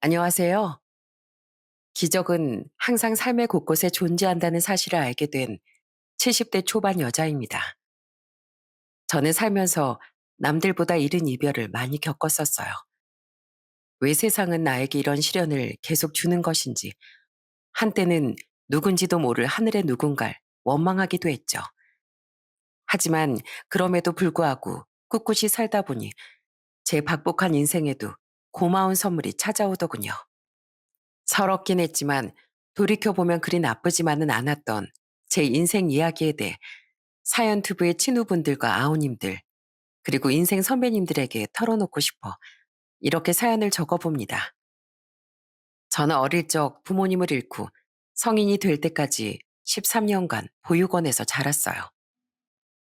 안녕하세요. 기적은 항상 삶의 곳곳에 존재한다는 사실을 알게 된 70대 초반 여자입니다. 저는 살면서 남들보다 이른 이별을 많이 겪었었어요. 왜 세상은 나에게 이런 시련을 계속 주는 것인지, 한때는 누군지도 모를 하늘의 누군가를 원망하기도 했죠. 하지만 그럼에도 불구하고 꿋꿋이 살다 보니 제 박복한 인생에도 고마운 선물이 찾아오더군요. 서럽긴 했지만 돌이켜보면 그리 나쁘지만은 않았던 제 인생 이야기에 대해 사연투부의 친구분들과 아우님들, 그리고 인생 선배님들에게 털어놓고 싶어 이렇게 사연을 적어봅니다. 저는 어릴 적 부모님을 잃고 성인이 될 때까지 13년간 보육원에서 자랐어요.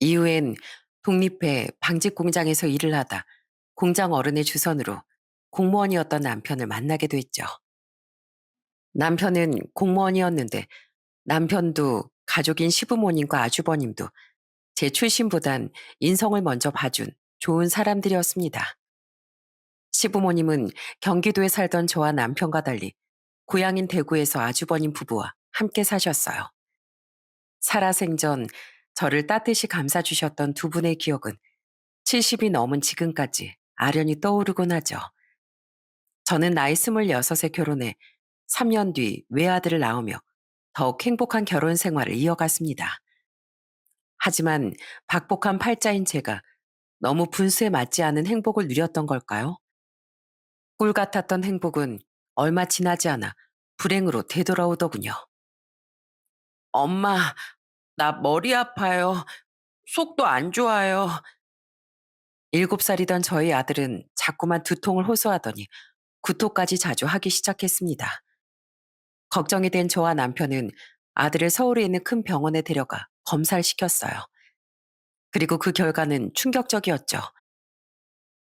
이후엔 독립해 방직 공장에서 일을 하다 공장 어른의 주선으로 공무원이었던 남편을 만나게 됐죠. 남편은 공무원이었는데 남편도 가족인 시부모님과 아주버님도 제 출신보단 인성을 먼저 봐준 좋은 사람들이었습니다. 시부모님은 경기도에 살던 저와 남편과 달리 고향인 대구에서 아주버님 부부와 함께 사셨어요. 살아생전 저를 따뜻이 감싸주셨던 두 분의 기억은 70이 넘은 지금까지 아련히 떠오르곤 하죠. 저는 나이 26에 결혼해 3년 뒤 외아들을 낳으며 더욱 행복한 결혼 생활을 이어갔습니다. 하지만 박복한 팔자인 제가 너무 분수에 맞지 않은 행복을 누렸던 걸까요? 꿀 같았던 행복은 얼마 지나지 않아 불행으로 되돌아오더군요. 엄마, 나 머리 아파요. 속도 안 좋아요. 7살이던 저희 아들은 자꾸만 두통을 호소하더니 구토까지 자주 하기 시작했습니다. 걱정이 된 저와 남편은 아들을 서울에 있는 큰 병원에 데려가 검사를 시켰어요. 그리고 그 결과는 충격적이었죠.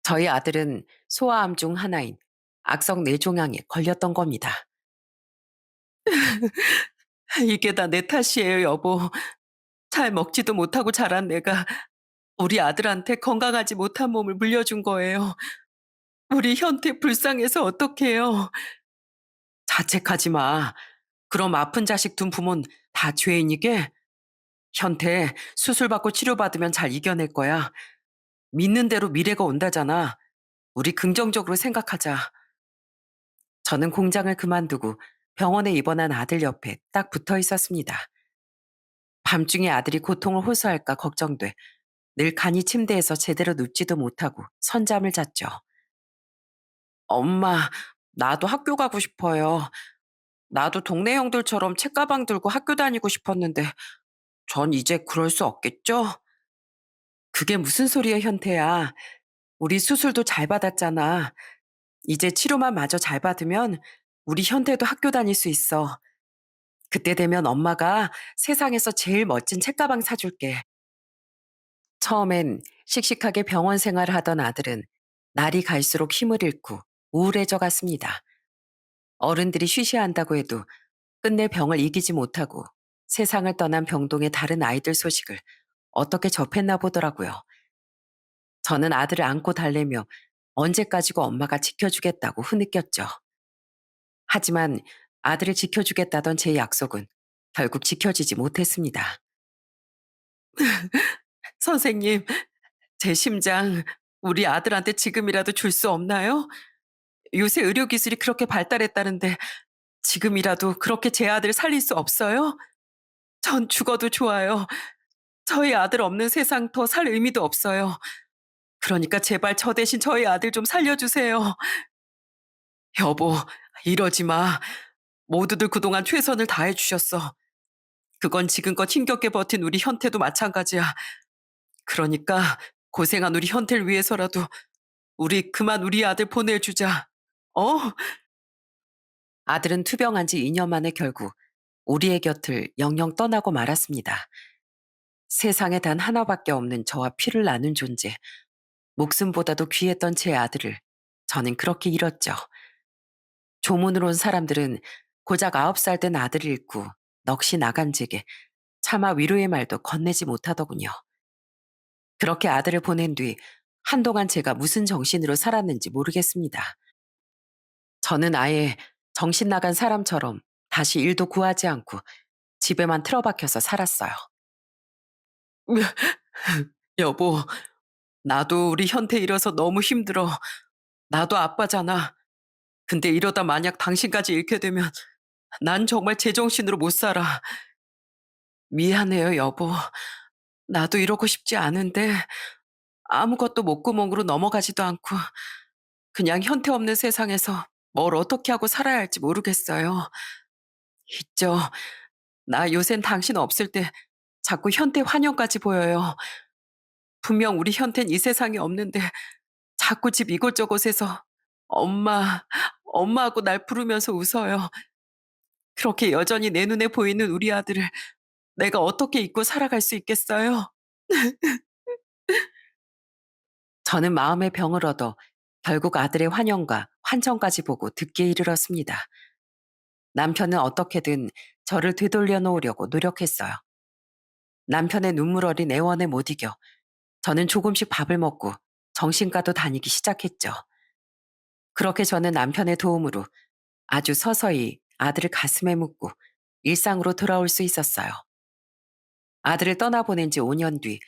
저희 아들은 소아암 중 하나인 악성 뇌종양에 걸렸던 겁니다. 이게 다 내 탓이에요, 여보. 잘 먹지도 못하고 자란 내가 우리 아들한테 건강하지 못한 몸을 물려준 거예요. 우리 현태 불쌍해서 어떡해요. 자책하지 마. 그럼 아픈 자식 둔 부모는 다 죄인이게? 현태 수술받고 치료받으면 잘 이겨낼 거야. 믿는 대로 미래가 온다잖아. 우리 긍정적으로 생각하자. 저는 공장을 그만두고 병원에 입원한 아들 옆에 딱 붙어 있었습니다. 밤중에 아들이 고통을 호소할까 걱정돼 늘 간이 침대에서 제대로 눕지도 못하고 선잠을 잤죠. 엄마, 나도 학교 가고 싶어요. 나도 동네 형들처럼 책가방 들고 학교 다니고 싶었는데 전 이제 그럴 수 없겠죠? 그게 무슨 소리야, 현태야. 우리 수술도 잘 받았잖아. 이제 치료만 마저 잘 받으면 우리 현태도 학교 다닐 수 있어. 그때 되면 엄마가 세상에서 제일 멋진 책가방 사줄게. 처음엔 씩씩하게 병원 생활을 하던 아들은 날이 갈수록 힘을 잃고 우울해져 갔습니다. 어른들이 쉬셔야 한다고 해도 끝내 병을 이기지 못하고 세상을 떠난 병동의 다른 아이들 소식을 어떻게 접했나 보더라고요. 저는 아들을 안고 달래며 언제까지고 엄마가 지켜주겠다고 흐느꼈죠. 하지만 아들을 지켜주겠다던 제 약속은 결국 지켜지지 못했습니다. 선생님, 제 심장 우리 아들한테 지금이라도 줄 수 없나요? 요새 의료기술이 그렇게 발달했다는데 지금이라도 그렇게 제 아들 살릴 수 없어요? 전 죽어도 좋아요. 저희 아들 없는 세상 더 살 의미도 없어요. 그러니까 제발 저 대신 저희 아들 좀 살려주세요. 여보, 이러지 마. 모두들 그동안 최선을 다해 주셨어. 그건 지금껏 힘겹게 버틴 우리 현태도 마찬가지야. 그러니까 고생한 우리 현태를 위해서라도 우리 그만 우리 아들 보내주자. 어? 아들은 투병한 지 2년 만에 결국 우리의 곁을 영영 떠나고 말았습니다. 세상에 단 하나밖에 없는 저와 피를 나눈 존재, 목숨보다도 귀했던 제 아들을 저는 그렇게 잃었죠. 조문으로 온 사람들은 고작 9살 된 아들을 잃고 넋이 나간 제게 차마 위로의 말도 건네지 못하더군요. 그렇게 아들을 보낸 뒤 한동안 제가 무슨 정신으로 살았는지 모르겠습니다. 저는 아예 정신 나간 사람처럼 다시 일도 구하지 않고 집에만 틀어박혀서 살았어요. 여보, 나도 우리 현태 잃어서 너무 힘들어. 나도 아빠잖아. 근데 이러다 만약 당신까지 잃게 되면 난 정말 제정신으로 못 살아. 미안해요, 여보. 나도 이러고 싶지 않은데 아무것도 목구멍으로 넘어가지도 않고 그냥 현태 없는 세상에서 뭘 어떻게 하고 살아야 할지 모르겠어요. 있죠. 나 요샌 당신 없을 때 자꾸 현태 환영까지 보여요. 분명 우리 현태는 이 세상에 없는데 자꾸 집 이곳저곳에서 엄마, 엄마하고 날 부르면서 웃어요. 그렇게 여전히 내 눈에 보이는 우리 아들을 내가 어떻게 잊고 살아갈 수 있겠어요? 저는 마음의 병을 얻어 결국 아들의 환영과 환청까지 보고 듣기에 이르렀습니다. 남편은 어떻게든 저를 되돌려 놓으려고 노력했어요. 남편의 눈물 어린 애원에 못 이겨 저는 조금씩 밥을 먹고 정신과도 다니기 시작했죠. 그렇게 저는 남편의 도움으로 아주 서서히 아들을 가슴에 묻고 일상으로 돌아올 수 있었어요. 아들을 떠나보낸 지 5년 뒤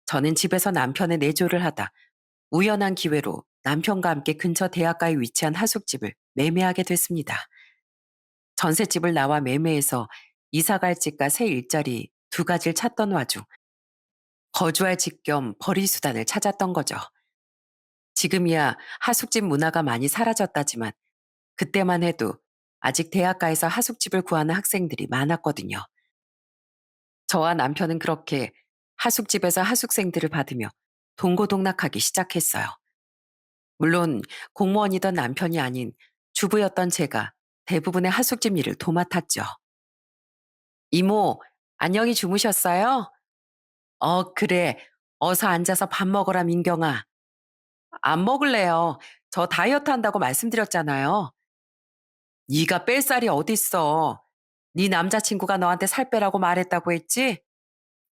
저는 집에서 남편의 내조를 하다 우연한 기회로 남편과 함께 근처 대학가에 위치한 하숙집을 매매하게 됐습니다. 전셋집을 나와 매매해서 이사갈 집과 새 일자리 두 가지를 찾던 와중 거주할 집 겸 벌이 수단을 찾았던 거죠. 지금이야 하숙집 문화가 많이 사라졌다지만 그때만 해도 아직 대학가에서 하숙집을 구하는 학생들이 많았거든요. 저와 남편은 그렇게 하숙집에서 하숙생들을 받으며 동고동락하기 시작했어요. 물론 공무원이던 남편이 아닌 주부였던 제가 대부분의 하숙집 일을 도맡았죠. 이모, 안녕히 주무셨어요? 그래. 어서 앉아서 밥 먹어라, 민경아. 안 먹을래요. 저 다이어트 한다고 말씀드렸잖아요. 네가 뺄 살이 어딨어. 네 남자친구가 너한테 살 빼라고 말했다고 했지?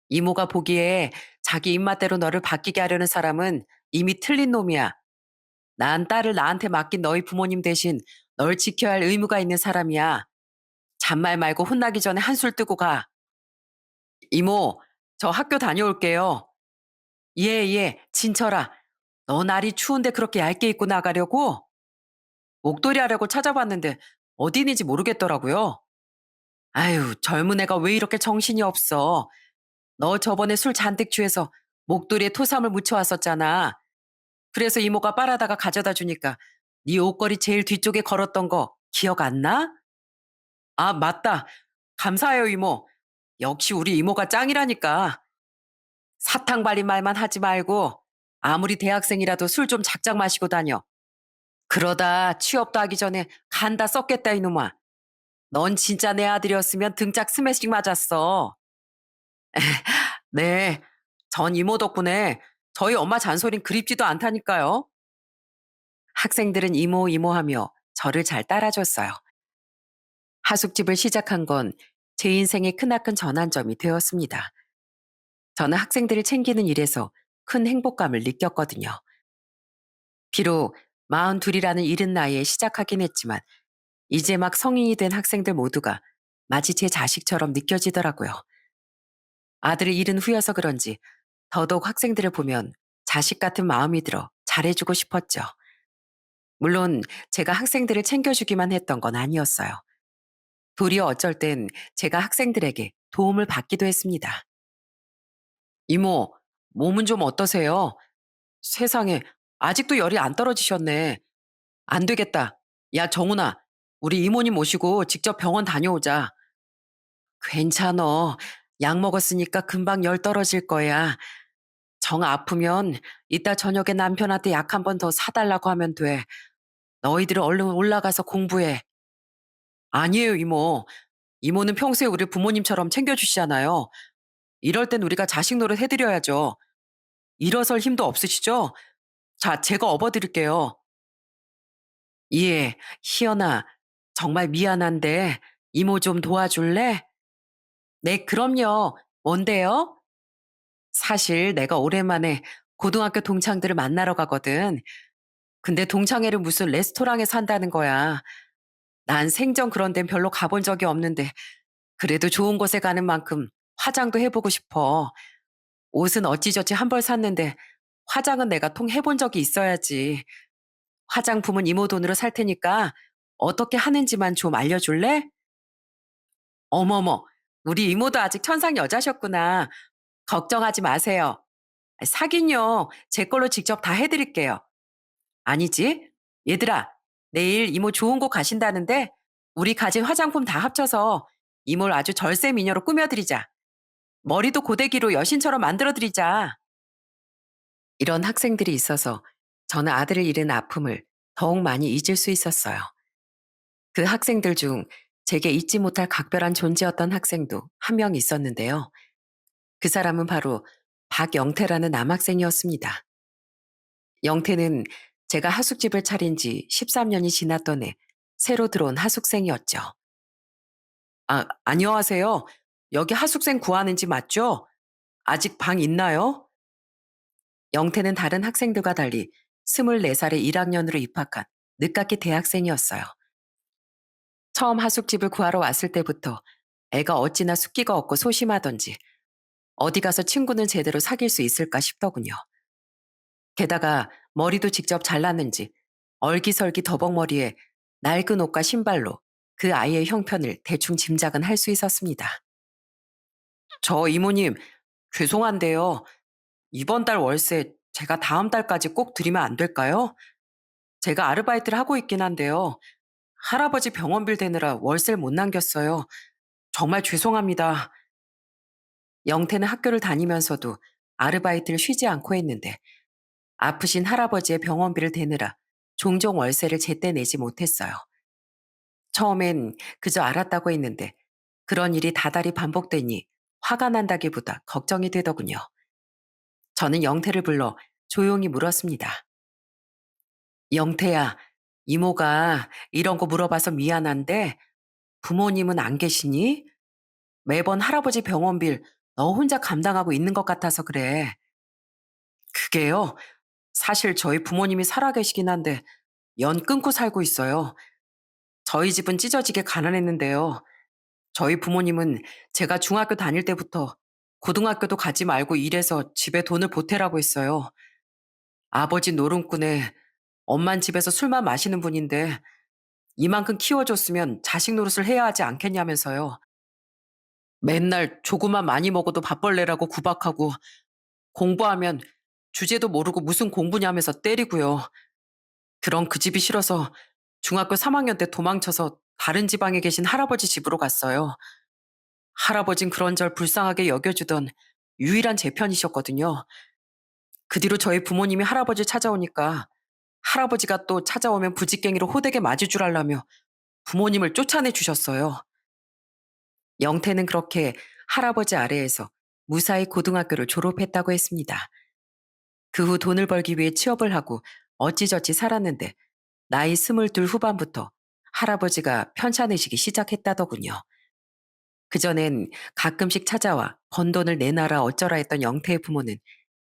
이모가 보기에 자기 입맛대로 너를 바뀌게 하려는 사람은 이미 틀린 놈이야. 난 딸을 나한테 맡긴 너희 부모님 대신 널 지켜야 할 의무가 있는 사람이야. 잔말 말고 혼나기 전에 한술 뜨고 가. 이모, 저 학교 다녀올게요. 예, 예, 진철아. 너 날이 추운데 그렇게 얇게 입고 나가려고? 목도리 하려고 찾아봤는데 어디 있는지 모르겠더라고요. 아유, 젊은 애가 왜 이렇게 정신이 없어. 너 저번에 술 잔뜩 취해서 목도리에 토삼을 묻혀왔었잖아. 그래서 이모가 빨아다가 가져다 주니까 네 옷걸이 제일 뒤쪽에 걸었던 거 기억 안 나? 아, 맞다. 감사해요, 이모. 역시 우리 이모가 짱이라니까. 사탕 발린 말만 하지 말고 아무리 대학생이라도 술 좀 작작 마시고 다녀. 그러다 취업도 하기 전에 간 다 썩겠다 이놈아. 넌 진짜 내 아들이었으면 등짝 스매싱 맞았어. 네. 전 이모 덕분에 저희 엄마 잔소린 그립지도 않다니까요. 학생들은 이모 이모 하며 저를 잘 따라줬어요. 하숙집을 시작한 건 제 인생의 크나큰 전환점이 되었습니다. 저는 학생들을 챙기는 일에서 큰 행복감을 느꼈거든요. 비록 42이라는 이른 나이에 시작하긴 했지만 이제 막 성인이 된 학생들 모두가 마치 제 자식처럼 느껴지더라고요. 아들을 잃은 후여서 그런지 더더욱 학생들을 보면 자식 같은 마음이 들어 잘해주고 싶었죠. 물론 제가 학생들을 챙겨주기만 했던 건 아니었어요. 도리어 어쩔 땐 제가 학생들에게 도움을 받기도 했습니다. 이모, 몸은 좀 어떠세요? 세상에, 아직도 열이 안 떨어지셨네. 안 되겠다. 야, 정훈아, 우리 이모님 모시고 직접 병원 다녀오자. 괜찮어. 약 먹었으니까 금방 열 떨어질 거야. 정 아프면 이따 저녁에 남편한테 약 한 번 더 사달라고 하면 돼. 너희들은 얼른 올라가서 공부해. 아니에요, 이모. 이모는 평소에 우리 부모님처럼 챙겨주시잖아요. 이럴 땐 우리가 자식 노릇 해드려야죠. 일어설 힘도 없으시죠? 자, 제가 업어드릴게요. 예, 희연아, 정말 미안한데 이모 좀 도와줄래? 네, 그럼요. 뭔데요? 사실 내가 오랜만에 고등학교 동창들을 만나러 가거든. 근데 동창회를 무슨 레스토랑에 산다는 거야. 난 생전 그런 데는 별로 가본 적이 없는데 그래도 좋은 곳에 가는 만큼 화장도 해보고 싶어. 옷은 어찌저찌 한 벌 샀는데 화장은 내가 통 해본 적이 있어야지. 화장품은 이모 돈으로 살 테니까 어떻게 하는지만 좀 알려줄래? 어머머, 우리 이모도 아직 천상 여자셨구나. 걱정하지 마세요. 사긴요. 제 걸로 직접 다 해드릴게요. 아니지? 얘들아, 내일 이모 좋은 곳 가신다는데 우리 가진 화장품 다 합쳐서 이모를 아주 절세 미녀로 꾸며드리자. 머리도 고데기로 여신처럼 만들어드리자. 이런 학생들이 있어서 저는 아들을 잃은 아픔을 더욱 많이 잊을 수 있었어요. 그 학생들 중 제게 잊지 못할 각별한 존재였던 학생도 한 명 있었는데요. 그 사람은 바로 박영태라는 남학생이었습니다. 영태는 제가 하숙집을 차린 지 13년이 지났던 해 새로 들어온 하숙생이었죠. 아, 안녕하세요. 여기 하숙생 구하는 집 맞죠? 아직 방 있나요? 영태는 다른 학생들과 달리 24살에 1학년으로 입학한 늦깎이 대학생이었어요. 처음 하숙집을 구하러 왔을 때부터 애가 어찌나 숫기가 없고 소심하던지 어디 가서 친구는 제대로 사귈 수 있을까 싶더군요. 게다가 머리도 직접 잘랐는지 얼기설기 더벅머리에 낡은 옷과 신발로 그 아이의 형편을 대충 짐작은 할 수 있었습니다. 저 이모님, 죄송한데요. 이번 달 월세 제가 다음 달까지 꼭 드리면 안 될까요? 제가 아르바이트를 하고 있긴 한데요. 할아버지 병원비 대느라 월세를 못 남겼어요. 정말 죄송합니다. 영태는 학교를 다니면서도 아르바이트를 쉬지 않고 했는데 아프신 할아버지의 병원비를 대느라 종종 월세를 제때 내지 못했어요. 처음엔 그저 알았다고 했는데 그런 일이 다달이 반복되니 화가 난다기보다 걱정이 되더군요. 저는 영태를 불러 조용히 물었습니다. 영태야, 이모가 이런 거 물어봐서 미안한데 부모님은 안 계시니? 매번 할아버지 병원비를 너 혼자 감당하고 있는 것 같아서 그래. 그게요. 사실 저희 부모님이 살아계시긴 한데 연 끊고 살고 있어요. 저희 집은 찢어지게 가난했는데요. 저희 부모님은 제가 중학교 다닐 때부터 고등학교도 가지 말고 일해서 집에 돈을 보태라고 했어요. 아버지 노름꾼에 엄만 집에서 술만 마시는 분인데 이만큼 키워줬으면 자식 노릇을 해야 하지 않겠냐면서요. 맨날 조금만 많이 먹어도 밥벌레라고 구박하고 공부하면 주제도 모르고 무슨 공부냐면서 때리고요. 그런 그 집이 싫어서 중학교 3학년 때 도망쳐서 다른 지방에 계신 할아버지 집으로 갔어요. 할아버진 그런 절 불쌍하게 여겨주던 유일한 제 편이셨거든요. 그 뒤로 저희 부모님이 할아버지 찾아오니까 할아버지가 또 찾아오면 부직갱이로 호되게 맞을 줄 알라며 부모님을 쫓아내 주셨어요. 영태는 그렇게 할아버지 아래에서 무사히 고등학교를 졸업했다고 했습니다. 그 후 돈을 벌기 위해 취업을 하고 어찌저찌 살았는데 나이 22 후반부터 할아버지가 편찮으시기 시작했다더군요. 그전엔 가끔씩 찾아와 번 돈을 내놔라 어쩌라 했던 영태의 부모는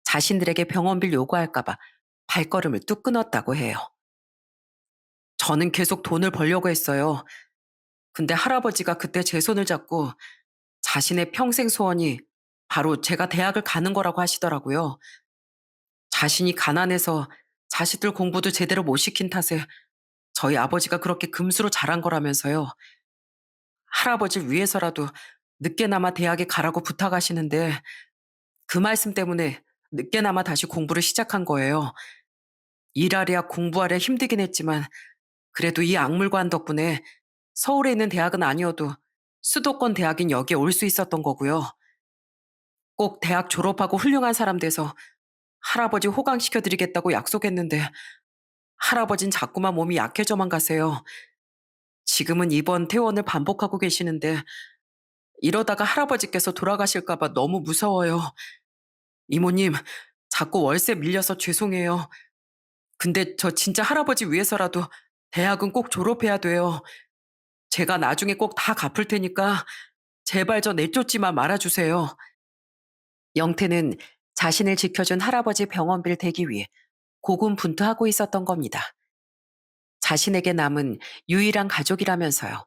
자신들에게 병원비를 요구할까봐 발걸음을 뚝 끊었다고 해요. 저는 계속 돈을 벌려고 했어요. 근데 할아버지가 그때 제 손을 잡고 자신의 평생 소원이 바로 제가 대학을 가는 거라고 하시더라고요. 자신이 가난해서 자식들 공부도 제대로 못 시킨 탓에 저희 아버지가 그렇게 금수로 자란 거라면서요. 할아버지를 위해서라도 늦게나마 대학에 가라고 부탁하시는데 그 말씀 때문에 늦게나마 다시 공부를 시작한 거예요. 일하랴 공부하랴 힘들긴 했지만 그래도 이 악물관 덕분에 서울에 있는 대학은 아니어도 수도권 대학인 여기에 올 수 있었던 거고요. 꼭 대학 졸업하고 훌륭한 사람 돼서 할아버지 호강시켜드리겠다고 약속했는데 할아버진 자꾸만 몸이 약해져만 가세요. 지금은 입원 퇴원을 반복하고 계시는데 이러다가 할아버지께서 돌아가실까봐 너무 무서워요. 이모님, 자꾸 월세 밀려서 죄송해요. 근데 저 진짜 할아버지 위해서라도 대학은 꼭 졸업해야 돼요. 제가 나중에 꼭 다 갚을 테니까 제발 저 내쫓지만 말아주세요. 영태는 자신을 지켜준 할아버지 병원비를 대기 위해 고군분투하고 있었던 겁니다. 자신에게 남은 유일한 가족이라면서요.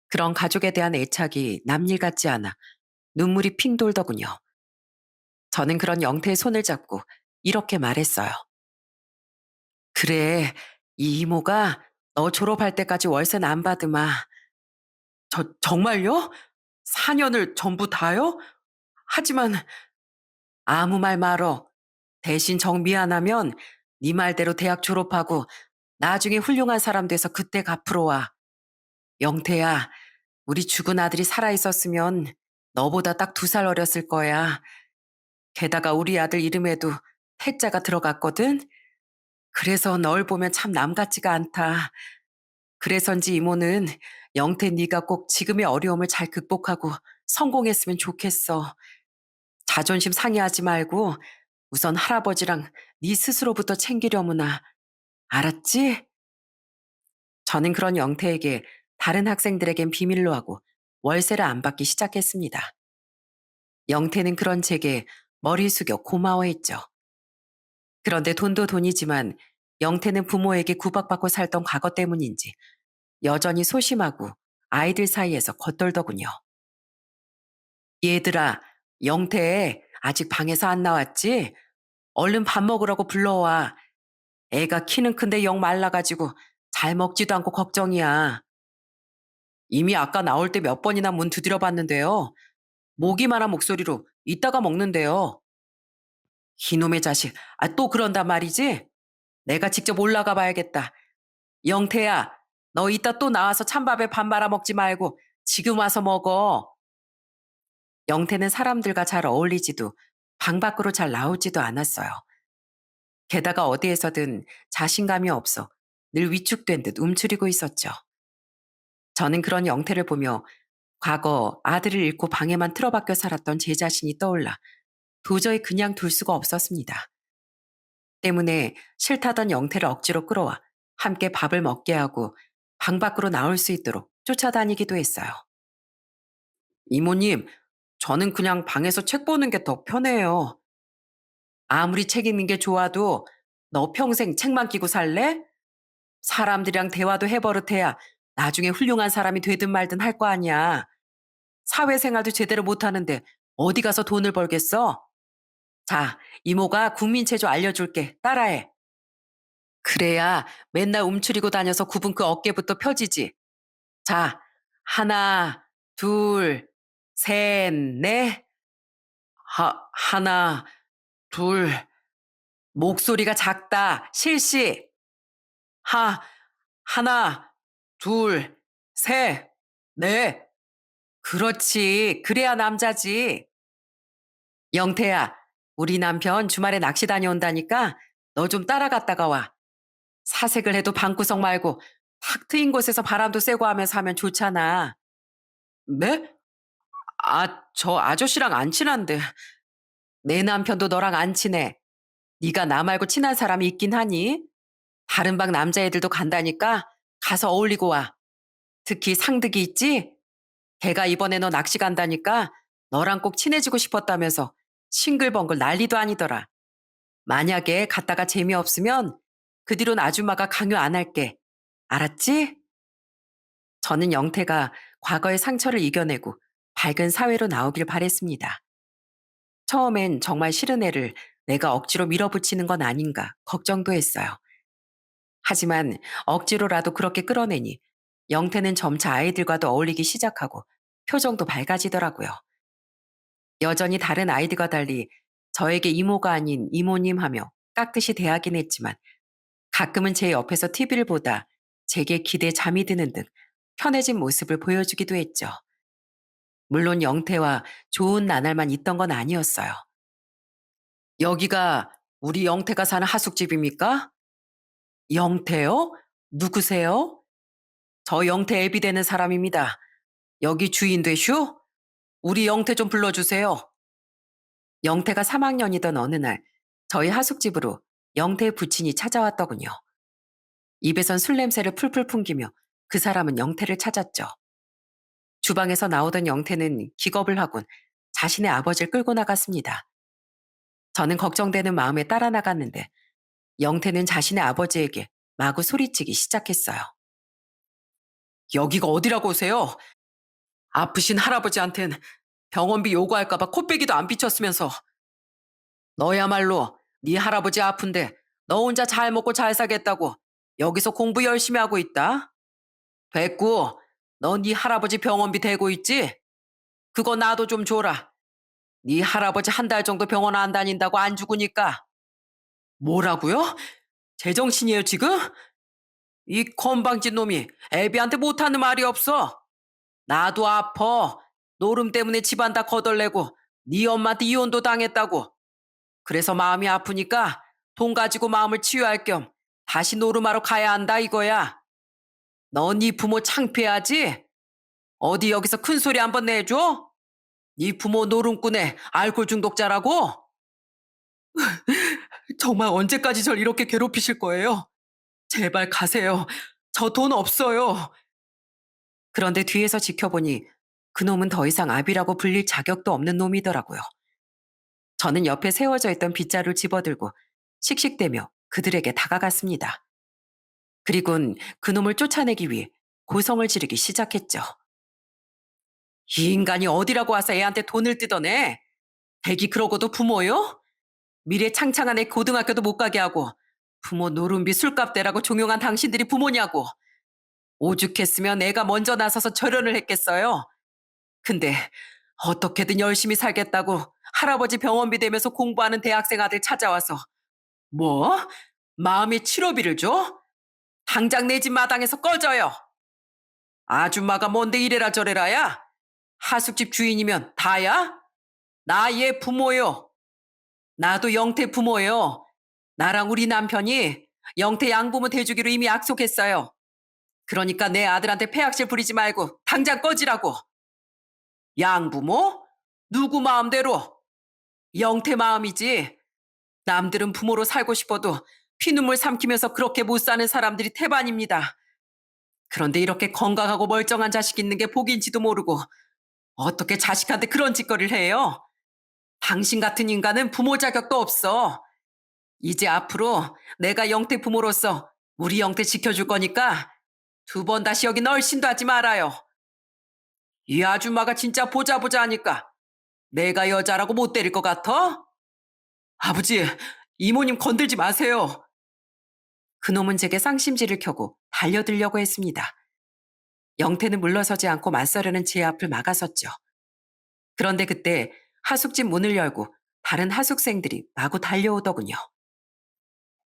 그런 가족에 대한 애착이 남일 같지 않아 눈물이 핑 돌더군요. 저는 그런 영태의 손을 잡고 이렇게 말했어요. 그래, 이 이모가 너 졸업할 때까지 월세는 안 받으마. 정말요? 4년을 전부 다요? 하지만 아무 말 말어. 대신 정 미안하면 네 말대로 대학 졸업하고 나중에 훌륭한 사람 돼서 그때 갚으러 와. 영태야, 우리 죽은 아들이 살아있었으면 너보다 딱 2살 어렸을 거야. 게다가 우리 아들 이름에도 태자가 들어갔거든. 그래서 널 보면 참 남 같지가 않다. 그래서인지 이모는 영태 네가 꼭 지금의 어려움을 잘 극복하고 성공했으면 좋겠어. 자존심 상해하지 말고 우선 할아버지랑 네 스스로부터 챙기려무나. 알았지? 저는 그런 영태에게 다른 학생들에겐 비밀로 하고 월세를 안 받기 시작했습니다. 영태는 그런 제게 머리 숙여 고마워했죠. 그런데 돈도 돈이지만 영태는 부모에게 구박받고 살던 과거 때문인지 여전히 소심하고 아이들 사이에서 겉돌더군요. 얘들아, 영태 아직 방에서 안 나왔지? 얼른 밥 먹으라고 불러와. 애가 키는 큰데 영 말라가지고 잘 먹지도 않고 걱정이야. 이미 아까 나올 때 몇 번이나 문 두드려 봤는데요. 모기만한 목소리로 이따가 먹는데요. 이놈의 자식, 또 그런단 말이지? 내가 직접 올라가 봐야겠다. 영태야, 너 이따 또 나와서 찬밥에 밥 말아 먹지 말고 지금 와서 먹어. 영태는 사람들과 잘 어울리지도 방 밖으로 잘 나오지도 않았어요. 게다가 어디에서든 자신감이 없어 늘 위축된 듯 움츠리고 있었죠. 저는 그런 영태를 보며 과거 아들을 잃고 방에만 틀어박혀 살았던 제 자신이 떠올라 도저히 그냥 둘 수가 없었습니다. 때문에 싫다던 영태를 억지로 끌어와 함께 밥을 먹게 하고 방 밖으로 나올 수 있도록 쫓아다니기도 했어요. 이모님, 저는 그냥 방에서 책 보는 게 더 편해요. 아무리 책 읽는 게 좋아도 너 평생 책만 끼고 살래? 사람들이랑 대화도 해버릇해야 나중에 훌륭한 사람이 되든 말든 할 거 아니야. 사회생활도 제대로 못하는데 어디 가서 돈을 벌겠어? 자, 이모가 국민체조 알려줄게. 따라해. 그래야 맨날 움츠리고 다녀서 굽은 그 어깨부터 펴지지. 자, 하나, 둘, 셋, 넷. 하나, 둘. 목소리가 작다. 실시. 하, 하나, 둘, 셋, 넷. 그렇지. 그래야 남자지. 영태야, 우리 남편 주말에 낚시 다녀온다니까 너 좀 따라갔다가 와. 사색을 해도 방구석 말고 탁 트인 곳에서 바람도 쐬고 하면서 하면 좋잖아. 네? 저 아저씨랑 안 친한데. 내 남편도 너랑 안 친해. 네가 나 말고 친한 사람이 있긴 하니? 다른 방 남자애들도 간다니까 가서 어울리고 와. 특히 상득이 있지? 걔가 이번에 너 낚시 간다니까 너랑 꼭 친해지고 싶었다면서 싱글벙글 난리도 아니더라. 만약에 갔다가 재미없으면 그 뒤론 아줌마가 강요 안 할게. 알았지? 저는 영태가 과거의 상처를 이겨내고 밝은 사회로 나오길 바랬습니다. 처음엔 정말 싫은 애를 내가 억지로 밀어붙이는 건 아닌가 걱정도 했어요. 하지만 억지로라도 그렇게 끌어내니 영태는 점차 아이들과도 어울리기 시작하고 표정도 밝아지더라고요. 여전히 다른 아이들과 달리 저에게 이모가 아닌 이모님 하며 깍듯이 대하긴 했지만 가끔은 제 옆에서 TV를 보다 제게 기대에 잠이 드는 등 편해진 모습을 보여주기도 했죠. 물론 영태와 좋은 나날만 있던 건 아니었어요. 여기가 우리 영태가 사는 하숙집입니까? 영태요? 누구세요? 저 영태 애비 되는 사람입니다. 여기 주인 되슈? 우리 영태 좀 불러주세요. 영태가 3학년이던 어느 날 저희 하숙집으로 영태의 부친이 찾아왔더군요. 입에선 술 냄새를 풀풀 풍기며 그 사람은 영태를 찾았죠. 주방에서 나오던 영태는 기겁을 하곤 자신의 아버지를 끌고 나갔습니다. 저는 걱정되는 마음에 따라 나갔는데 영태는 자신의 아버지에게 마구 소리치기 시작했어요. 여기가 어디라고 오세요? 아프신 할아버지한텐 병원비 요구할까봐 코빼기도 안 비쳤으면서. 너야말로 네 할아버지 아픈데 너 혼자 잘 먹고 잘 살겠다고 여기서 공부 열심히 하고 있다. 됐고, 너 네 할아버지 병원비 대고 있지? 그거 나도 좀 줘라. 네 할아버지 한 달 정도 병원 안 다닌다고 안 죽으니까. 뭐라고요? 제정신이에요 지금? 이 건방진 놈이 애비한테 못하는 말이 없어. 나도 아파. 노름 때문에 집안 다 거덜내고 네 엄마한테 이혼도 당했다고. 그래서 마음이 아프니까 돈 가지고 마음을 치유할 겸 다시 노름하러 가야 한다 이거야. 너 네 부모 창피하지? 어디 여기서 큰 소리 한번 내줘? 네 부모 노름꾼에 알코올 중독자라고? 정말 언제까지 절 이렇게 괴롭히실 거예요? 제발 가세요. 저 돈 없어요. 그런데 뒤에서 지켜보니 그놈은 더 이상 아비라고 불릴 자격도 없는 놈이더라고요. 저는 옆에 세워져 있던 빗자루를 집어들고 씩씩대며 그들에게 다가갔습니다. 그리곤 그놈을 쫓아내기 위해 고성을 지르기 시작했죠. 이 인간이 어디라고 와서 애한테 돈을 뜯어내? 대기 그러고도 부모요? 미래 창창한 애 고등학교도 못 가게 하고 부모 노름비 술값 대라고 종용한 당신들이 부모냐고. 오죽했으면 애가 먼저 나서서 절연을 했겠어요. 근데 어떻게든 열심히 살겠다고 할아버지 병원비 대면서 공부하는 대학생 아들 찾아와서 뭐? 마음의 치료비를 줘? 당장 내 집 마당에서 꺼져요. 아줌마가 뭔데 이래라 저래라야? 하숙집 주인이면 다야? 나 얘 부모요. 나도 영태 부모요. 나랑 우리 남편이 영태 양부모 대주기로 이미 약속했어요. 그러니까 내 아들한테 폐악질 부리지 말고 당장 꺼지라고. 양부모? 누구 마음대로? 영태 마음이지. 남들은 부모로 살고 싶어도 피눈물 삼키면서 그렇게 못 사는 사람들이 태반입니다. 그런데 이렇게 건강하고 멀쩡한 자식 있는 게 복인지도 모르고 어떻게 자식한테 그런 짓거리를 해요? 당신 같은 인간은 부모 자격도 없어. 이제 앞으로 내가 영태 부모로서 우리 영태 지켜줄 거니까 두 번 다시 여기 널씬도 하지 말아요. 이 아줌마가 진짜 보자 보자 하니까 내가 여자라고 못 때릴 것 같아? 아버지, 이모님 건들지 마세요. 그놈은 제게 쌍심지를 켜고 달려들려고 했습니다. 영태는 물러서지 않고 맞서려는 제 앞을 막아섰죠. 그런데 그때 하숙집 문을 열고 다른 하숙생들이 마구 달려오더군요.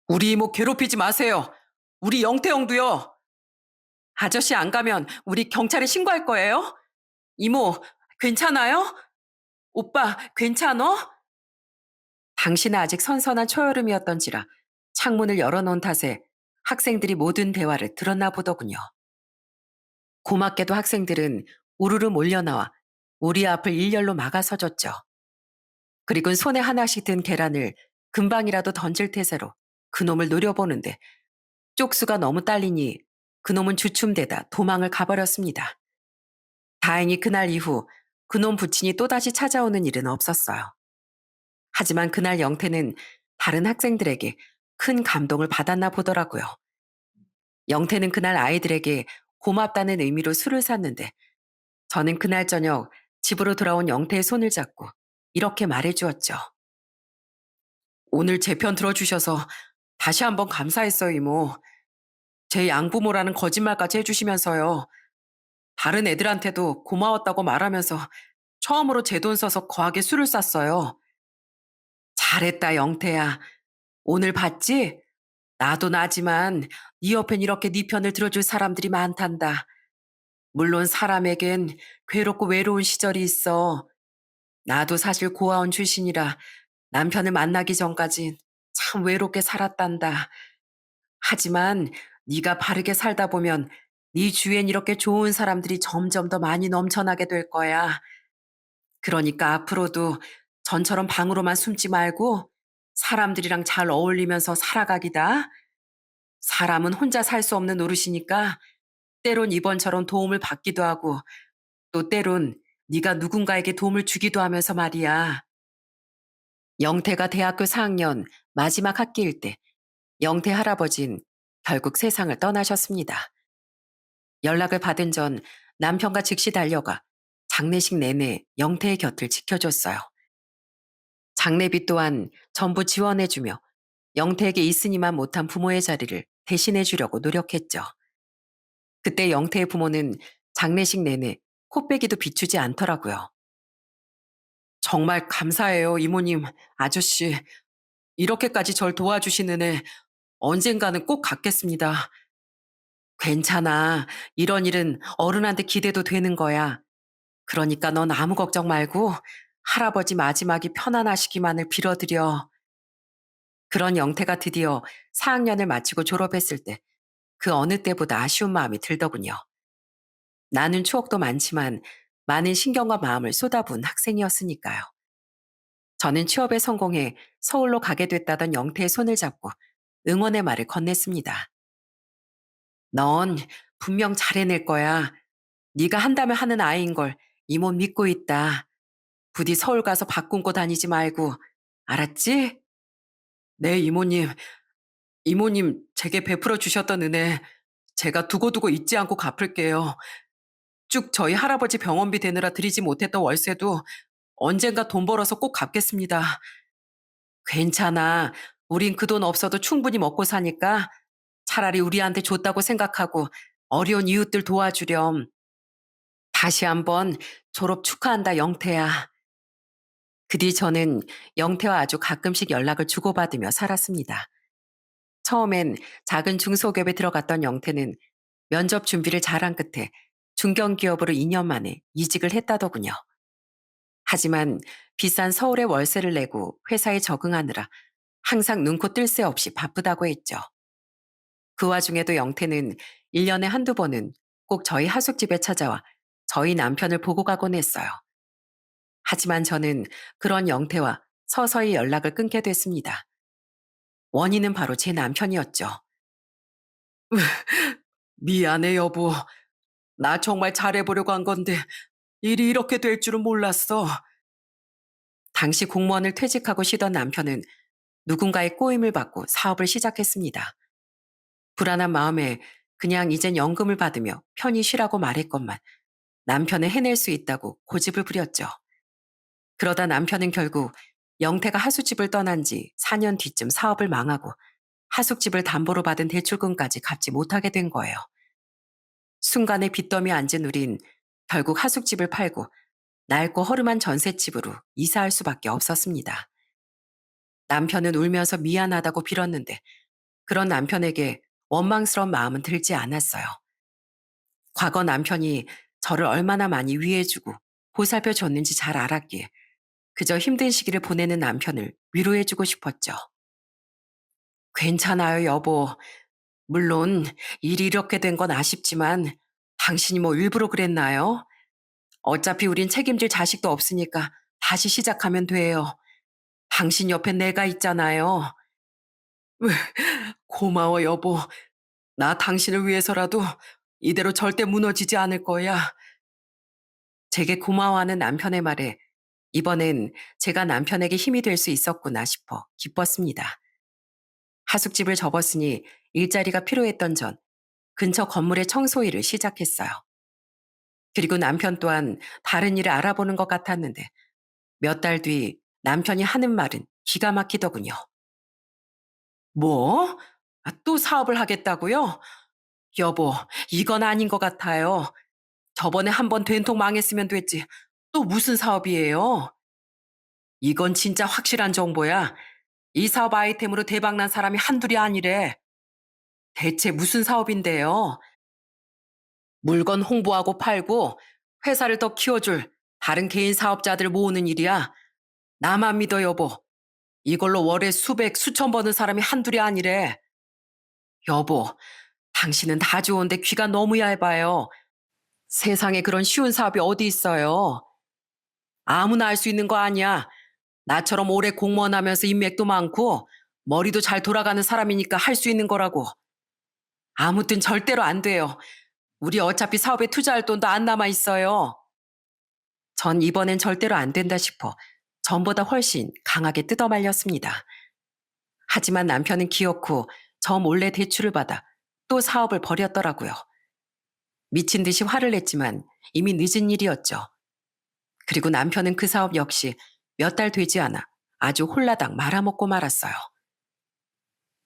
우리 이모 괴롭히지 마세요. 우리 영태 형도요. 아저씨 안 가면 우리 경찰에 신고할 거예요? 이모, 괜찮아요? 오빠, 괜찮어? 당신은 아직 선선한 초여름이었던지라 창문을 열어놓은 탓에 학생들이 모든 대화를 들었나 보더군요. 고맙게도 학생들은 우르르 몰려나와 우리 앞을 일렬로 막아서줬죠. 그리고 손에 하나씩 든 계란을 금방이라도 던질 태세로 그놈을 노려보는데 쪽수가 너무 딸리니 그놈은 주춤대다 도망을 가버렸습니다. 다행히 그날 이후 그놈 부친이 또다시 찾아오는 일은 없었어요. 하지만 그날 영태는 다른 학생들에게 큰 감동을 받았나 보더라고요. 영태는 그날 아이들에게 고맙다는 의미로 술을 샀는데 저는 그날 저녁 집으로 돌아온 영태의 손을 잡고 이렇게 말해주었죠. 오늘 제 편 들어주셔서 다시 한번 감사했어요, 이모. 제 양부모라는 거짓말까지 해주시면서요. 다른 애들한테도 고마웠다고 말하면서 처음으로 제 돈 써서 거하게 술을 쌌어요. 잘했다, 영태야. 오늘 봤지? 나도 나지만 네 옆엔 이렇게 네 편을 들어줄 사람들이 많단다. 물론 사람에겐 괴롭고 외로운 시절이 있어. 나도 사실 고아원 출신이라 남편을 만나기 전까진 참 외롭게 살았단다. 하지만 네가 바르게 살다 보면 네 주위엔 이렇게 좋은 사람들이 점점 더 많이 넘쳐나게 될 거야. 그러니까 앞으로도 전처럼 방으로만 숨지 말고 사람들이랑 잘 어울리면서 살아가기다. 사람은 혼자 살 수 없는 노릇이니까 때론 이번처럼 도움을 받기도 하고 또 때론 네가 누군가에게 도움을 주기도 하면서 말이야. 영태가 대학교 4학년 마지막 학기일 때 영태 할아버진 결국 세상을 떠나셨습니다. 연락을 받은 전 남편과 즉시 달려가 장례식 내내 영태의 곁을 지켜줬어요. 장례비 또한 전부 지원해주며 영태에게 있으니만 못한 부모의 자리를 대신해주려고 노력했죠. 그때 영태의 부모는 장례식 내내 코빼기도 비추지 않더라고요. 정말 감사해요, 이모님, 아저씨. 이렇게까지 절 도와주시는 애 언젠가는 꼭 갚겠습니다. 괜찮아. 이런 일은 어른한테 기대도 되는 거야. 그러니까 넌 아무 걱정 말고 할아버지 마지막이 편안하시기만을 빌어드려. 그런 영태가 드디어 4학년을 마치고 졸업했을 때 그 어느 때보다 아쉬운 마음이 들더군요. 나는 추억도 많지만 많은 신경과 마음을 쏟아부은 학생이었으니까요. 저는 취업에 성공해 서울로 가게 됐다던 영태의 손을 잡고 응원의 말을 건넸습니다. 넌 분명 잘 해낼 거야. 네가 한다면 하는 아이인 걸 이모 믿고 있다. 부디 서울 가서 밥 굶고 다니지 말고. 알았지? 네, 이모님. 이모님 제게 베풀어 주셨던 은혜 제가 두고두고 잊지 않고 갚을게요. 쭉 저희 할아버지 병원비 대느라 드리지 못했던 월세도 언젠가 돈 벌어서 꼭 갚겠습니다. 괜찮아. 우린 그 돈 없어도 충분히 먹고 사니까 차라리 우리한테 줬다고 생각하고 어려운 이웃들 도와주렴. 다시 한번 졸업 축하한다, 영태야. 그 뒤 저는 영태와 아주 가끔씩 연락을 주고받으며 살았습니다. 처음엔 작은 중소기업에 들어갔던 영태는 면접 준비를 잘한 끝에 중견기업으로 2년 만에 이직을 했다더군요. 하지만 비싼 서울의 월세를 내고 회사에 적응하느라 항상 눈코 뜰 새 없이 바쁘다고 했죠. 그 와중에도 영태는 1년에 한두 번은 꼭 저희 하숙집에 찾아와 저희 남편을 보고 가곤 했어요. 하지만 저는 그런 영태와 서서히 연락을 끊게 됐습니다. 원인은 바로 제 남편이었죠. 미안해, 여보. 나 정말 잘해보려고 한 건데 일이 이렇게 될 줄은 몰랐어. 당시 공무원을 퇴직하고 쉬던 남편은 누군가의 꼬임을 받고 사업을 시작했습니다. 불안한 마음에 그냥 이젠 연금을 받으며 편히 쉬라고 말했건만 남편은 해낼 수 있다고 고집을 부렸죠. 그러다 남편은 결국 영태가 하숙집을 떠난 지 4년 뒤쯤 사업을 망하고 하숙집을 담보로 받은 대출금까지 갚지 못하게 된 거예요. 순간에 빚더미 앉은 우린 결국 하숙집을 팔고 낡고 허름한 전셋집으로 이사할 수밖에 없었습니다. 남편은 울면서 미안하다고 빌었는데 그런 남편에게 원망스러운 마음은 들지 않았어요. 과거 남편이 저를 얼마나 많이 위해주고 보살펴 줬는지 잘 알았기에 그저 힘든 시기를 보내는 남편을 위로해주고 싶었죠. 괜찮아요, 여보. 물론 일이 이렇게 된 건 아쉽지만 당신이 뭐 일부러 그랬나요? 어차피 우린 책임질 자식도 없으니까 다시 시작하면 돼요. 당신 옆에 내가 있잖아요. 고마워, 여보. 나 당신을 위해서라도 이대로 절대 무너지지 않을 거야. 제게 고마워하는 남편의 말에 이번엔 제가 남편에게 힘이 될 수 있었구나 싶어 기뻤습니다. 하숙집을 접었으니 일자리가 필요했던 전 근처 건물의 청소 일을 시작했어요. 그리고 남편 또한 다른 일을 알아보는 것 같았는데 몇 달 뒤 남편이 하는 말은 기가 막히더군요. 뭐? 또 사업을 하겠다고요? 여보, 이건 아닌 것 같아요. 저번에 한번 된통 망했으면 됐지. 또 무슨 사업이에요? 이건 진짜 확실한 정보야. 이 사업 아이템으로 대박난 사람이 한둘이 아니래. 대체 무슨 사업인데요? 물건 홍보하고 팔고 회사를 더 키워줄 다른 개인 사업자들 모으는 일이야. 나만 믿어, 여보. 이걸로 월에 수백, 수천 버는 사람이 한둘이 아니래. 여보, 당신은 다 좋은데 귀가 너무 얇아요. 세상에 그런 쉬운 사업이 어디 있어요? 아무나 할 수 있는 거 아니야. 나처럼 오래 공무원 하면서 인맥도 많고 머리도 잘 돌아가는 사람이니까 할 수 있는 거라고. 아무튼 절대로 안 돼요. 우리 어차피 사업에 투자할 돈도 안 남아 있어요. 전 이번엔 절대로 안 된다 싶어 전보다 훨씬 강하게 뜯어말렸습니다. 하지만 남편은 기어코 저 몰래 대출을 받아 또 사업을 벌였더라고요. 미친 듯이 화를 냈지만 이미 늦은 일이었죠. 그리고 남편은 그 사업 역시 몇 달 되지 않아 아주 홀라당 말아먹고 말았어요.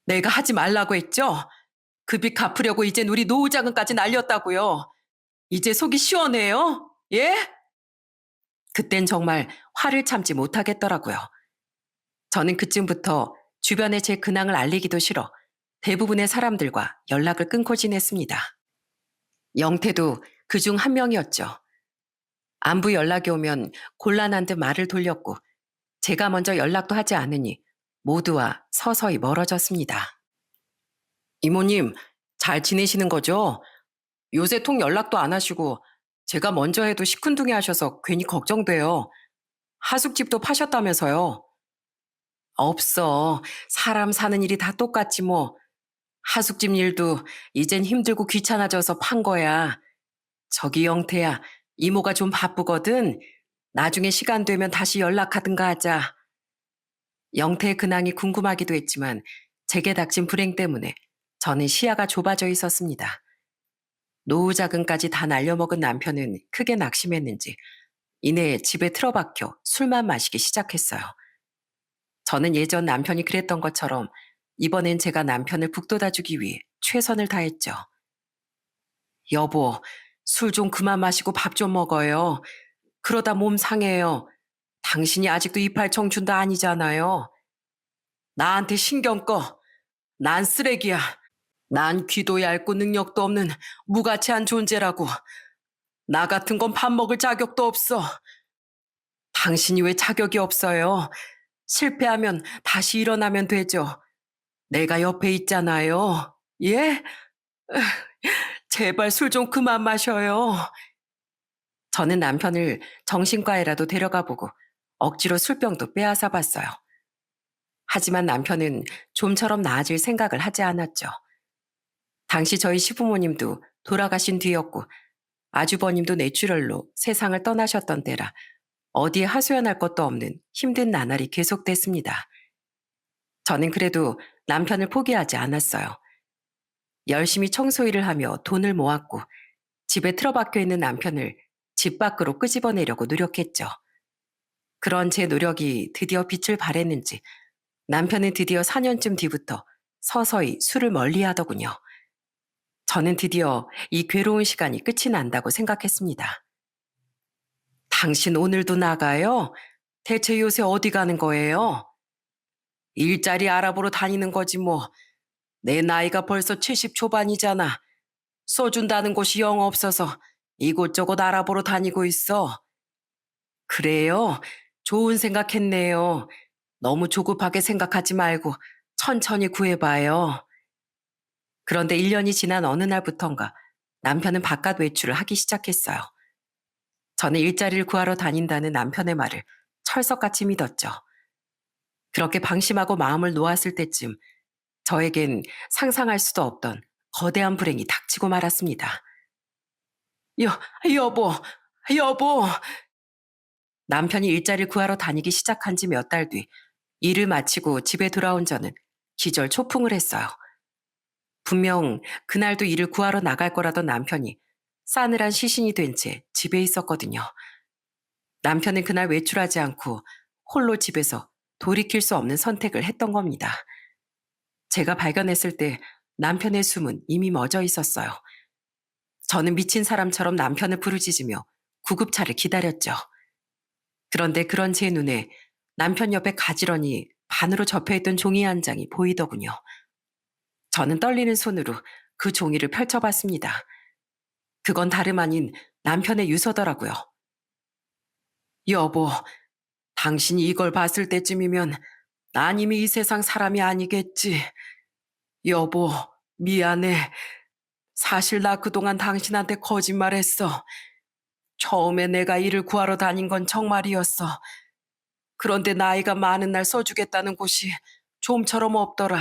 내가 하지 말라고 했죠? 그 빚 갚으려고 이젠 우리 노후자금까지 날렸다고요. 이제 속이 시원해요? 예? 그땐 정말 화를 참지 못하겠더라고요. 저는 그쯤부터 주변에 제 근황을 알리기도 싫어 대부분의 사람들과 연락을 끊고 지냈습니다. 영태도 그중 한 명이었죠. 안부 연락이 오면 곤란한 듯 말을 돌렸고 제가 먼저 연락도 하지 않으니 모두와 서서히 멀어졌습니다. 이모님, 잘 지내시는 거죠? 요새 통 연락도 안 하시고 제가 먼저 해도 시큰둥해 하셔서 괜히 걱정돼요. 하숙집도 파셨다면서요. 없어. 사람 사는 일이 다 똑같지 뭐. 하숙집 일도 이젠 힘들고 귀찮아져서 판 거야. 저기 영태야, 이모가 좀 바쁘거든. 나중에 시간 되면 다시 연락하든가 하자. 영태의 근황이 궁금하기도 했지만 제게 닥친 불행 때문에 저는 시야가 좁아져 있었습니다. 노후 자금까지 다 날려먹은 남편은 크게 낙심했는지 이내 집에 틀어박혀 술만 마시기 시작했어요. 저는 예전 남편이 그랬던 것처럼 이번엔 제가 남편을 북돋아주기 위해 최선을 다했죠. 여보, 술 좀 그만 마시고 밥 좀 먹어요. 그러다 몸 상해요. 당신이 아직도 이팔 청춘도 아니잖아요. 나한테 신경 꺼. 난 쓰레기야. 난 귀도 얇고 능력도 없는 무가치한 존재라고. 나 같은 건 밥 먹을 자격도 없어. 당신이 왜 자격이 없어요? 실패하면 다시 일어나면 되죠. 내가 옆에 있잖아요. 예? 제발 술 좀 그만 마셔요. 저는 남편을 정신과에라도 데려가 보고 억지로 술병도 빼앗아 봤어요. 하지만 남편은 좀처럼 나아질 생각을 하지 않았죠. 당시 저희 시부모님도 돌아가신 뒤였고 아주버님도 뇌출혈로 세상을 떠나셨던 때라 어디에 하소연할 것도 없는 힘든 나날이 계속됐습니다. 저는 그래도 남편을 포기하지 않았어요. 열심히 청소일을 하며 돈을 모았고 집에 틀어박혀 있는 남편을 집 밖으로 끄집어내려고 노력했죠. 그런 제 노력이 드디어 빛을 발했는지 남편은 드디어 4년쯤 뒤부터 서서히 술을 멀리하더군요. 저는 드디어 이 괴로운 시간이 끝이 난다고 생각했습니다. 당신 오늘도 나가요? 대체 요새 어디 가는 거예요? 일자리 알아보러 다니는 거지 뭐. 내 나이가 벌써 70 초반이잖아. 써준다는 곳이 영 없어서 이곳저곳 알아보러 다니고 있어. 그래요? 좋은 생각했네요. 너무 조급하게 생각하지 말고 천천히 구해봐요. 그런데 1년이 지난 어느 날부턴가 남편은 바깥 외출을 하기 시작했어요. 저는 일자리를 구하러 다닌다는 남편의 말을 철석같이 믿었죠. 그렇게 방심하고 마음을 놓았을 때쯤 저에겐 상상할 수도 없던 거대한 불행이 닥치고 말았습니다. 여, 여보, 여보. 남편이 일자리를 구하러 다니기 시작한 지 몇 달 뒤 일을 마치고 집에 돌아온 저는 기절 초풍을 했어요. 분명 그날도 일을 구하러 나갈 거라던 남편이 싸늘한 시신이 된 채 집에 있었거든요. 남편은 그날 외출하지 않고 홀로 집에서 돌이킬 수 없는 선택을 했던 겁니다. 제가 발견했을 때 남편의 숨은 이미 멎어 있었어요. 저는 미친 사람처럼 남편을 부르짖으며 구급차를 기다렸죠. 그런데 그런 제 눈에 남편 옆에 가지런히 반으로 접혀있던 종이 한 장이 보이더군요. 저는 떨리는 손으로 그 종이를 펼쳐봤습니다. 그건 다름 아닌 남편의 유서더라고요. 여보, 당신이 이걸 봤을 때쯤이면 난 이미 이 세상 사람이 아니겠지. 여보, 미안해. 사실 나 그동안 당신한테 거짓말했어. 처음에 내가 일을 구하러 다닌 건 정말이었어. 그런데 나이가 많은 날 써주겠다는 곳이 좀처럼 없더라.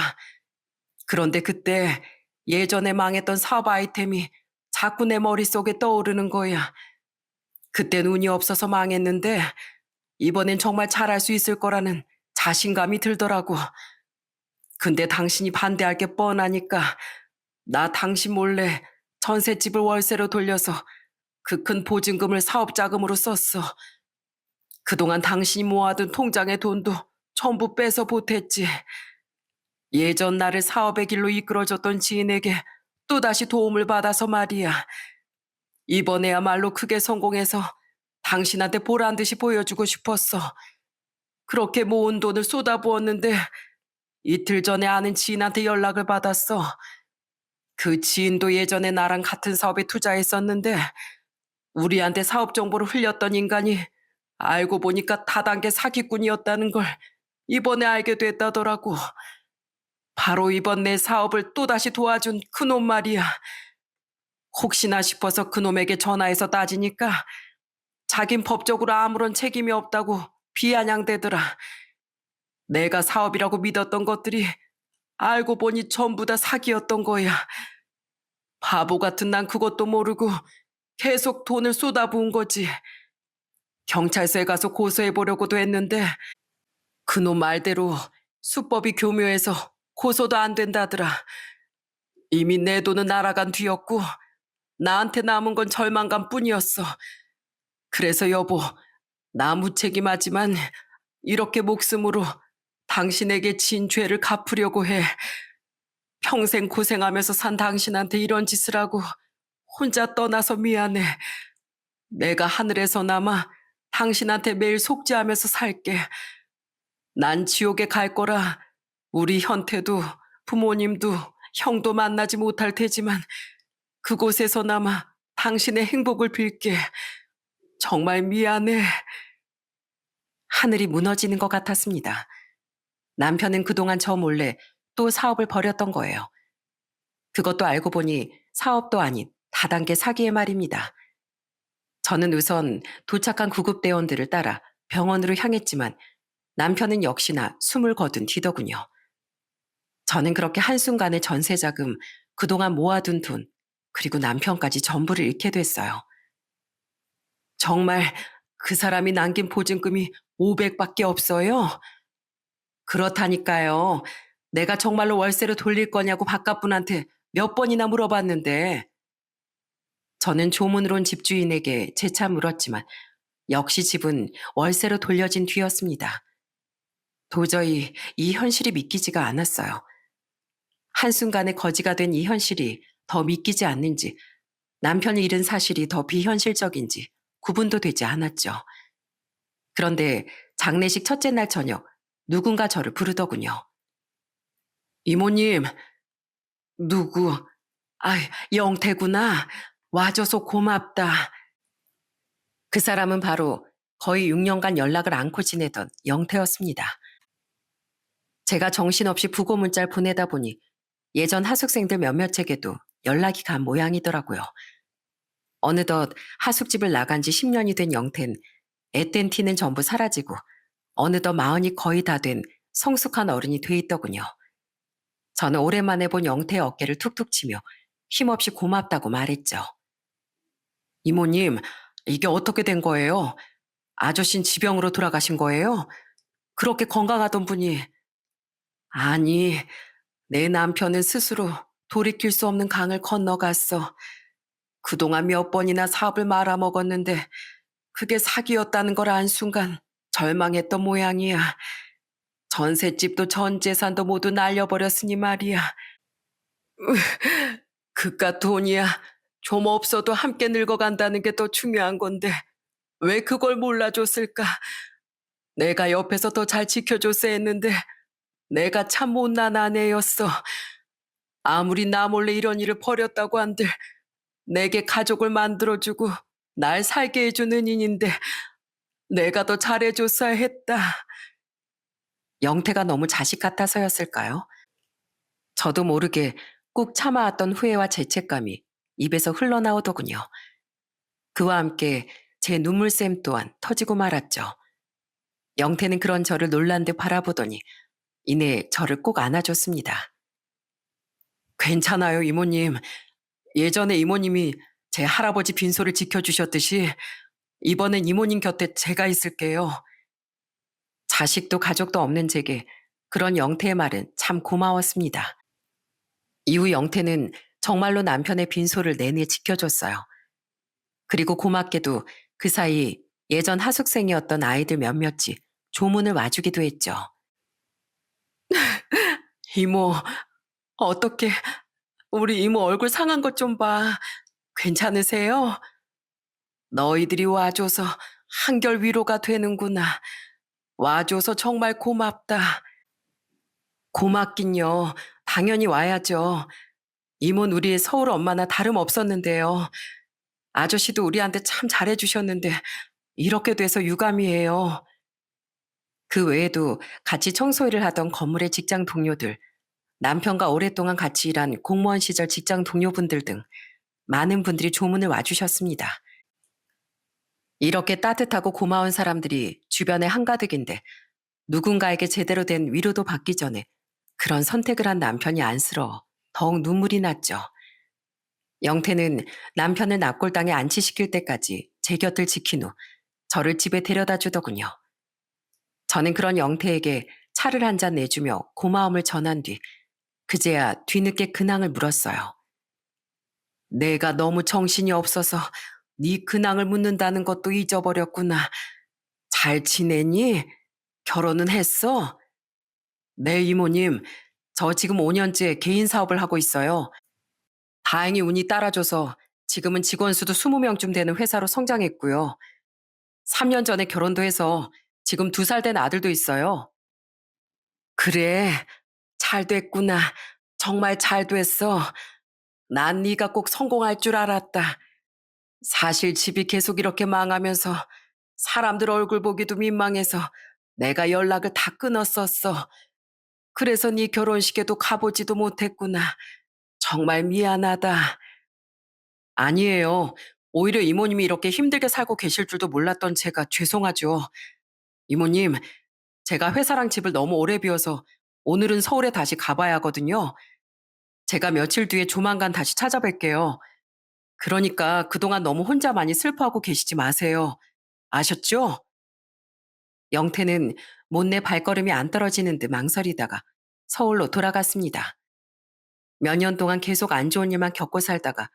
그런데 그때 예전에 망했던 사업 아이템이 자꾸 내 머릿속에 떠오르는 거야. 그땐 운이 없어서 망했는데 이번엔 정말 잘할 수 있을 거라는 자신감이 들더라고. 근데 당신이 반대할 게 뻔하니까 나 당신 몰래 전셋집을 월세로 돌려서 그 큰 보증금을 사업 자금으로 썼어. 그동안 당신이 모아둔 통장의 돈도 전부 빼서 보탰지. 예전 나를 사업의 길로 이끌어줬던 지인에게 또다시 도움을 받아서 말이야. 이번에야말로 크게 성공해서 당신한테 보란 듯이 보여주고 싶었어. 그렇게 모은 돈을 쏟아부었는데 이틀 전에 아는 지인한테 연락을 받았어. 그 지인도 예전에 나랑 같은 사업에 투자했었는데 우리한테 사업 정보를 흘렸던 인간이 알고 보니까 다단계 사기꾼이었다는 걸 이번에 알게 됐다더라고. 바로 이번 내 사업을 또다시 도와준 그놈 말이야. 혹시나 싶어서 그놈에게 전화해서 따지니까 자긴 법적으로 아무런 책임이 없다고 비아냥대더라. 내가 사업이라고 믿었던 것들이 알고 보니 전부 다 사기였던 거야. 바보 같은 난 그것도 모르고 계속 돈을 쏟아부은 거지. 경찰서에 가서 고소해보려고도 했는데 그놈 말대로 수법이 교묘해서 고소도 안 된다더라. 이미 내 돈은 날아간 뒤였고 나한테 남은 건 절망감 뿐이었어. 그래서 여보, 나 무책임하지만 이렇게 목숨으로 당신에게 진 죄를 갚으려고 해. 평생 고생하면서 산 당신한테 이런 짓을 하고 혼자 떠나서 미안해. 내가 하늘에서나마 당신한테 매일 속죄하면서 살게. 난 지옥에 갈 거라 우리 현태도 부모님도 형도 만나지 못할 테지만 그곳에서나마 당신의 행복을 빌게. 정말 미안해. 하늘이 무너지는 것 같았습니다. 남편은 그동안 저 몰래 또 사업을 벌였던 거예요. 그것도 알고 보니 사업도 아닌 다단계 사기의 말입니다. 저는 우선 도착한 구급대원들을 따라 병원으로 향했지만 남편은 역시나 숨을 거둔 뒤더군요. 저는 그렇게 한순간에 전세자금, 그동안 모아둔 돈, 그리고 남편까지 전부를 잃게 됐어요. 정말 그 사람이 남긴 보증금이 500밖에 없어요? 그렇다니까요. 내가 정말로 월세를 돌릴 거냐고 바깥분한테 몇 번이나 물어봤는데 저는 조문으로 온 집주인에게 재차 물었지만 역시 집은 월세로 돌려진 뒤였습니다. 도저히 이 현실이 믿기지가 않았어요. 한순간에 거지가 된 이 현실이 더 믿기지 않는지 남편이 잃은 사실이 더 비현실적인지 구분도 되지 않았죠. 그런데 장례식 첫째 날 저녁 누군가 저를 부르더군요. 이모님, 누구? 아, 영태구나. 와줘서 고맙다. 그 사람은 바로 거의 6년간 연락을 않고 지내던 영태였습니다. 제가 정신없이 부고 문자를 보내다 보니 예전 하숙생들 몇몇에게도 연락이 간 모양이더라고요. 어느덧 하숙집을 나간 지 10년이 된 영태는 앳된 티는 전부 사라지고 어느덧 마흔이 거의 다 된 성숙한 어른이 돼 있더군요. 저는 오랜만에 본 영태의 어깨를 툭툭 치며 힘없이 고맙다고 말했죠. 이모님, 이게 어떻게 된 거예요? 아저씨는 지병으로 돌아가신 거예요? 그렇게 건강하던 분이. 아니, 내 남편은 스스로 돌이킬 수 없는 강을 건너갔어. 그동안 몇 번이나 사업을 말아먹었는데 그게 사기였다는 걸 안 순간 절망했던 모양이야. 전셋집도 전 재산도 모두 날려버렸으니 말이야. 그깟 돈이야. 좀 없어도 함께 늙어간다는 게 더 중요한 건데 왜 그걸 몰라줬을까? 내가 옆에서 더 잘 지켜줬어야 했는데 내가 참 못난 아내였어. 아무리 나 몰래 이런 일을 벌였다고 한들 내게 가족을 만들어주고 날 살게 해준 은인인데 내가 더 잘해줬어야 했다. 영태가 너무 자식 같아서였을까요? 저도 모르게 꾹 참아왔던 후회와 죄책감이 입에서 흘러나오더군요. 그와 함께 제 눈물샘 또한 터지고 말았죠. 영태는 그런 저를 놀란 듯 바라보더니 이내 저를 꼭 안아줬습니다. 괜찮아요, 이모님. 예전에 이모님이 제 할아버지 빈소를 지켜주셨듯이 이번엔 이모님 곁에 제가 있을게요. 자식도 가족도 없는 제게 그런 영태의 말은 참 고마웠습니다. 이후 영태는 정말로 남편의 빈소를 내내 지켜줬어요. 그리고 고맙게도 그 사이 예전 하숙생이었던 아이들 몇몇이 조문을 와주기도 했죠. 이모, 어떻게 우리 이모 얼굴 상한 것 좀 봐. 괜찮으세요? 너희들이 와줘서 한결 위로가 되는구나. 와줘서 정말 고맙다. 고맙긴요. 당연히 와야죠. 이모는 우리 서울 엄마나 다름없었는데요. 아저씨도 우리한테 참 잘해주셨는데 이렇게 돼서 유감이에요. 그 외에도 같이 청소일을 하던 건물의 직장 동료들, 남편과 오랫동안 같이 일한 공무원 시절 직장 동료분들 등 많은 분들이 조문을 와주셨습니다. 이렇게 따뜻하고 고마운 사람들이 주변에 한가득인데 누군가에게 제대로 된 위로도 받기 전에 그런 선택을 한 남편이 안쓰러워 더욱 눈물이 났죠. 영태는 남편을 납골당에 안치시킬 때까지 제 곁을 지킨 후 저를 집에 데려다 주더군요. 저는 그런 영태에게 차를 한 잔 내주며 고마움을 전한 뒤 그제야 뒤늦게 근황을 물었어요. 내가 너무 정신이 없어서 네 근황을 묻는다는 것도 잊어버렸구나. 잘 지내니? 결혼은 했어? 네, 이모님. 저 지금 5년째 개인 사업을 하고 있어요. 다행히 운이 따라줘서 지금은 직원 수도 20명쯤 되는 회사로 성장했고요. 3년 전에 결혼도 해서 지금 2살 된 아들도 있어요. 그래, 잘 됐구나. 정말 잘 됐어. 난 네가 꼭 성공할 줄 알았다. 사실 집이 계속 이렇게 망하면서 사람들 얼굴 보기도 민망해서 내가 연락을 다 끊었었어. 그래서 네 결혼식에도 가보지도 못했구나. 정말 미안하다. 아니에요. 오히려 이모님이 이렇게 힘들게 살고 계실 줄도 몰랐던 제가 죄송하죠. 이모님, 제가 회사랑 집을 너무 오래 비워서 오늘은 서울에 다시 가봐야 하거든요. 제가 며칠 뒤에 조만간 다시 찾아뵐게요. 그러니까 그동안 너무 혼자 많이 슬퍼하고 계시지 마세요. 아셨죠? 영태는 못내 발걸음이 안 떨어지는 듯 망설이다가 서울로 돌아갔습니다. 몇 년 동안 계속 안 좋은 일만 겪고 살다가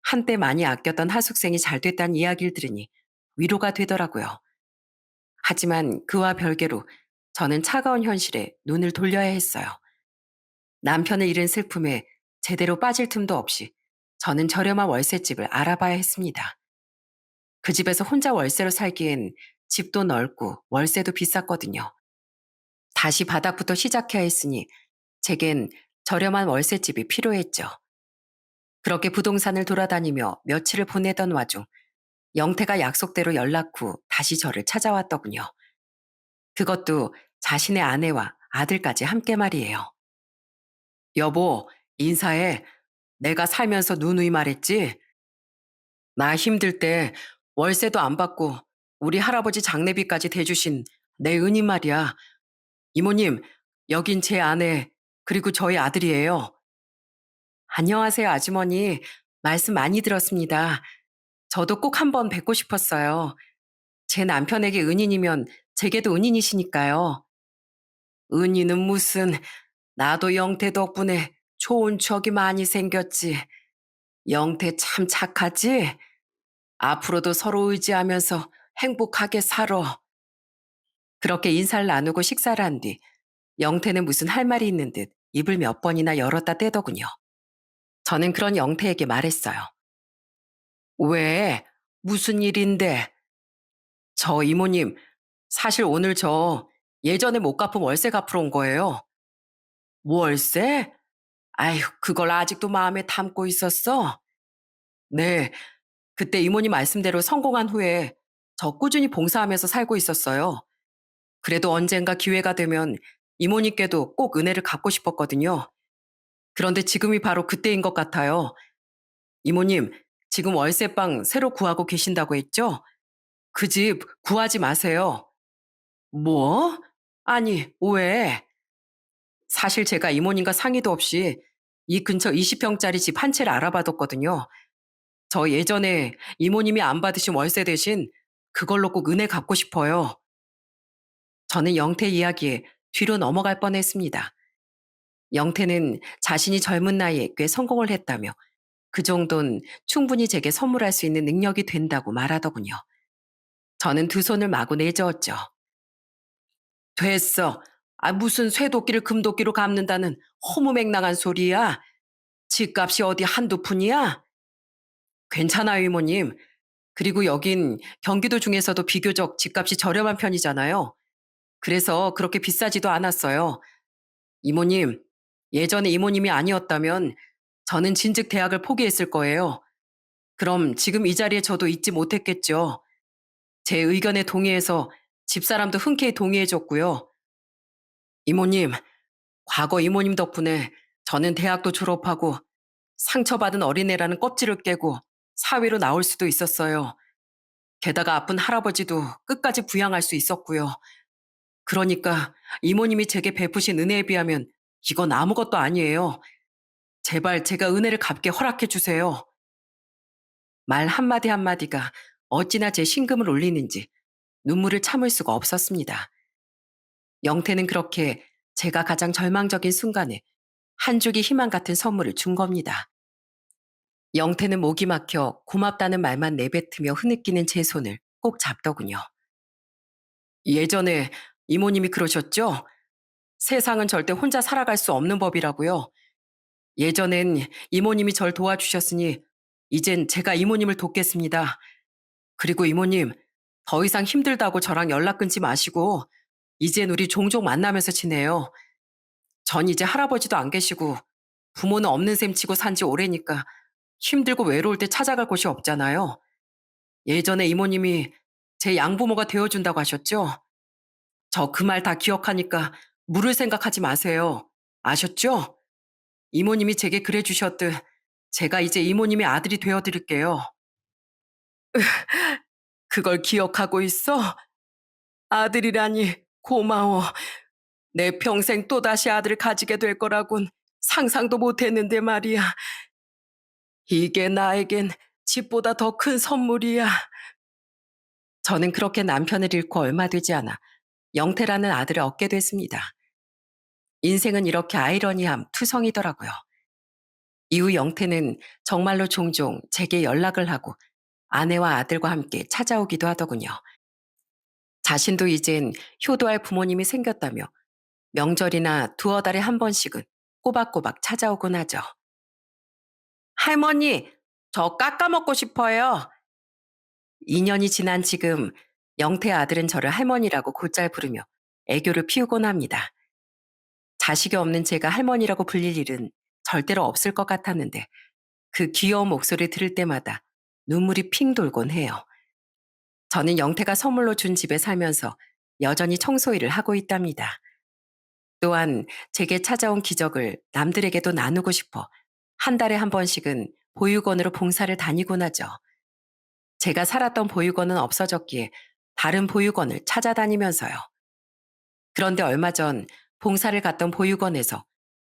한때 많이 아꼈던 하숙생이 잘 됐다는 이야기를 들으니 위로가 되더라고요. 하지만 그와 별개로 저는 차가운 현실에 눈을 돌려야 했어요. 남편을 잃은 슬픔에 제대로 빠질 틈도 없이 저는 저렴한 월세집을 알아봐야 했습니다. 그 집에서 혼자 월세로 살기엔 집도 넓고 월세도 비쌌거든요. 다시 바닥부터 시작해야 했으니 제겐 저렴한 월세집이 필요했죠. 그렇게 부동산을 돌아다니며 며칠을 보내던 와중 영태가 약속대로 연락 후 다시 저를 찾아왔더군요. 그것도 자신의 아내와 아들까지 함께 말이에요. 여보, 인사해. 내가 살면서 누누이 말했지? 나 힘들 때 월세도 안 받고 우리 할아버지 장례비까지 대주신 내 은인 말이야. 이모님, 여긴 제 아내, 그리고 저희 아들이에요. 안녕하세요, 아주머니. 말씀 많이 들었습니다. 저도 꼭 한번 뵙고 싶었어요. 제 남편에게 은인이면 제게도 은인이시니까요. 은인은 무슨, 나도 영태 덕분에 좋은 추억이 많이 생겼지. 영태 참 착하지? 앞으로도 서로 의지하면서 행복하게 살아. 그렇게 인사를 나누고 식사를 한 뒤 영태는 무슨 할 말이 있는 듯 입을 몇 번이나 열었다 떼더군요. 저는 그런 영태에게 말했어요. 왜? 무슨 일인데? 저 이모님, 사실 오늘 저 예전에 못 갚은 월세 갚으러 온 거예요. 월세? 아휴, 그걸 아직도 마음에 담고 있었어? 네, 그때 이모님 말씀대로 성공한 후에 저 꾸준히 봉사하면서 살고 있었어요. 그래도 언젠가 기회가 되면 이모님께도 꼭 은혜를 갚고 싶었거든요. 그런데 지금이 바로 그때인 것 같아요. 이모님, 지금 월세방 새로 구하고 계신다고 했죠? 그 집 구하지 마세요. 뭐? 아니, 왜? 사실 제가 이모님과 상의도 없이 이 근처 20평짜리 집 한 채를 알아봐뒀거든요. 저 예전에 이모님이 안 받으신 월세 대신 그걸로 꼭 은혜 갚고 싶어요. 저는 영태 이야기에 뒤로 넘어갈 뻔했습니다. 영태는 자신이 젊은 나이에 꽤 성공을 했다며 그 정도는 충분히 제게 선물할 수 있는 능력이 된다고 말하더군요. 저는 두 손을 마구 내저었죠. 됐어. 무슨 쇠도끼를 금도끼로 갚는다는 허무맹랑한 소리야. 집값이 어디 한두 푼이야? 괜찮아요, 이모님. 그리고 여긴 경기도 중에서도 비교적 집값이 저렴한 편이잖아요. 그래서 그렇게 비싸지도 않았어요. 이모님, 예전에 이모님이 아니었다면 저는 진즉 대학을 포기했을 거예요. 그럼 지금 이 자리에 저도 있지 못했겠죠. 제 의견에 동의해서 집사람도 흔쾌히 동의해줬고요. 이모님, 과거 이모님 덕분에 저는 대학도 졸업하고 상처받은 어린애라는 껍질을 깨고 사회로 나올 수도 있었어요. 게다가 아픈 할아버지도 끝까지 부양할 수 있었고요. 그러니까 이모님이 제게 베푸신 은혜에 비하면 이건 아무것도 아니에요. 제발 제가 은혜를 갚게 허락해 주세요. 말 한마디 한마디가 어찌나 제 심금을 울리는지 눈물을 참을 수가 없었습니다. 영태는 그렇게 제가 가장 절망적인 순간에 한 줄기 희망 같은 선물을 준 겁니다. 영태는 목이 막혀 고맙다는 말만 내뱉으며 흐느끼는 제 손을 꼭 잡더군요. 예전에 이모님이 그러셨죠? 세상은 절대 혼자 살아갈 수 없는 법이라고요. 예전엔 이모님이 절 도와주셨으니 이젠 제가 이모님을 돕겠습니다. 그리고 이모님, 더 이상 힘들다고 저랑 연락 끊지 마시고 이젠 우리 종종 만나면서 지내요. 전 이제 할아버지도 안 계시고 부모는 없는 셈 치고 산지 오래니까 힘들고 외로울 때 찾아갈 곳이 없잖아요. 예전에 이모님이 제 양부모가 되어준다고 하셨죠? 저 그 말 다 기억하니까 물을 생각하지 마세요. 아셨죠? 이모님이 제게 그래 주셨듯 제가 이제 이모님의 아들이 되어 드릴게요. 그걸 기억하고 있어? 아들이라니 고마워. 내 평생 또다시 아들을 가지게 될 거라곤 상상도 못 했는데 말이야. 이게 나에겐 집보다 더 큰 선물이야. 저는 그렇게 남편을 잃고 얼마 되지 않아 영태라는 아들을 얻게 됐습니다. 인생은 이렇게 아이러니함 투성이더라고요. 이후 영태는 정말로 종종 제게 연락을 하고 아내와 아들과 함께 찾아오기도 하더군요. 자신도 이젠 효도할 부모님이 생겼다며 명절이나 두어 달에 한 번씩은 꼬박꼬박 찾아오곤 하죠. 할머니, 저 깎아 먹고 싶어요. 2년이 지난 지금 영태 아들은 저를 할머니라고 곧잘 부르며 애교를 피우곤 합니다. 자식이 없는 제가 할머니라고 불릴 일은 절대로 없을 것 같았는데 그 귀여운 목소리 들을 때마다 눈물이 핑 돌곤 해요. 저는 영태가 선물로 준 집에 살면서 여전히 청소일을 하고 있답니다. 또한 제게 찾아온 기적을 남들에게도 나누고 싶어 한 달에 한 번씩은 보육원으로 봉사를 다니곤 하죠. 제가 살았던 보육원은 없어졌기에 다른 보육원을 찾아다니면서요. 그런데 얼마 전 봉사를 갔던 보육원에서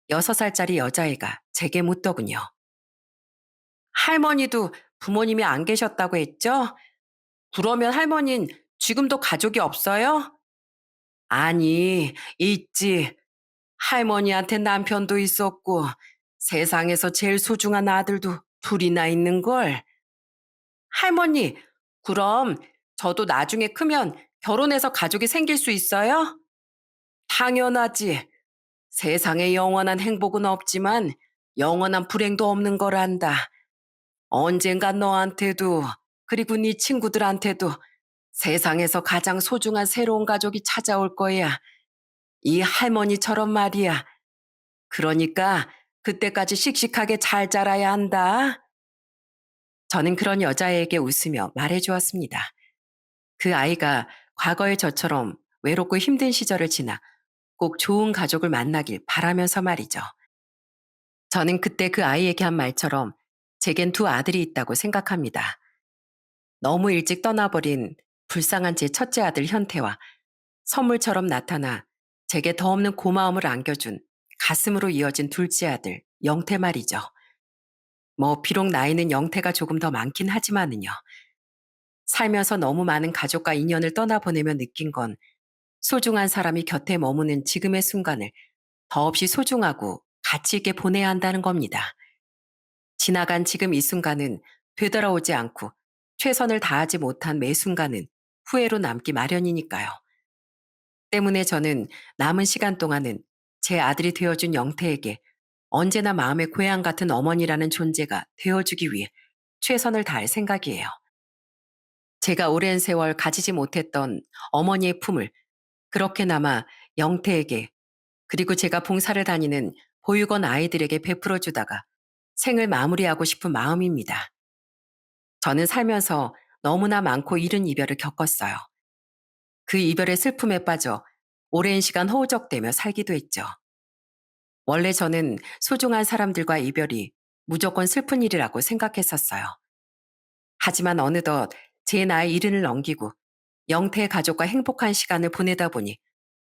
6살짜리 여자애가 제게 묻더군요. 할머니도 부모님이 안 계셨다고 했죠? 그러면 할머니는 지금도 가족이 없어요? 아니, 있지. 할머니한테 남편도 있었고 세상에서 제일 소중한 아들도 둘이나 있는걸. 할머니, 그럼 저도 나중에 크면 결혼해서 가족이 생길 수 있어요? 당연하지. 세상에 영원한 행복은 없지만 영원한 불행도 없는 거란다. 언젠간 너한테도 그리고 네 친구들한테도 세상에서 가장 소중한 새로운 가족이 찾아올 거야. 이 할머니처럼 말이야. 그러니까 그때까지 씩씩하게 잘 자라야 한다. 저는 그런 여자애에게 웃으며 말해주었습니다. 그 아이가 과거의 저처럼 외롭고 힘든 시절을 지나 꼭 좋은 가족을 만나길 바라면서 말이죠. 저는 그때 그 아이에게 한 말처럼 제겐 두 아들이 있다고 생각합니다. 너무 일찍 떠나버린 불쌍한 제 첫째 아들 현태와 선물처럼 나타나 제게 더 없는 고마움을 안겨준 가슴으로 이어진 둘째 아들 영태 말이죠. 뭐 비록 나이는 영태가 조금 더 많긴 하지만은요. 살면서 너무 많은 가족과 인연을 떠나보내며 느낀 건 소중한 사람이 곁에 머무는 지금의 순간을 더없이 소중하고 가치 있게 보내야 한다는 겁니다. 지나간 지금 이 순간은 되돌아오지 않고 최선을 다하지 못한 매 순간은 후회로 남기 마련이니까요. 때문에 저는 남은 시간 동안은 제 아들이 되어준 영태에게 언제나 마음의 고향 같은 어머니라는 존재가 되어주기 위해 최선을 다할 생각이에요. 제가 오랜 세월 가지지 못했던 어머니의 품을 그렇게나마 영태에게, 그리고 제가 봉사를 다니는 보육원 아이들에게 베풀어 주다가 생을 마무리하고 싶은 마음입니다. 저는 살면서 너무나 많고 이른 이별을 겪었어요. 그 이별의 슬픔에 빠져 오랜 시간 허우적대며 살기도 했죠. 원래 저는 소중한 사람들과 이별이 무조건 슬픈 일이라고 생각했었어요. 하지만 어느덧 제 나이 이른을 넘기고 영태의 가족과 행복한 시간을 보내다 보니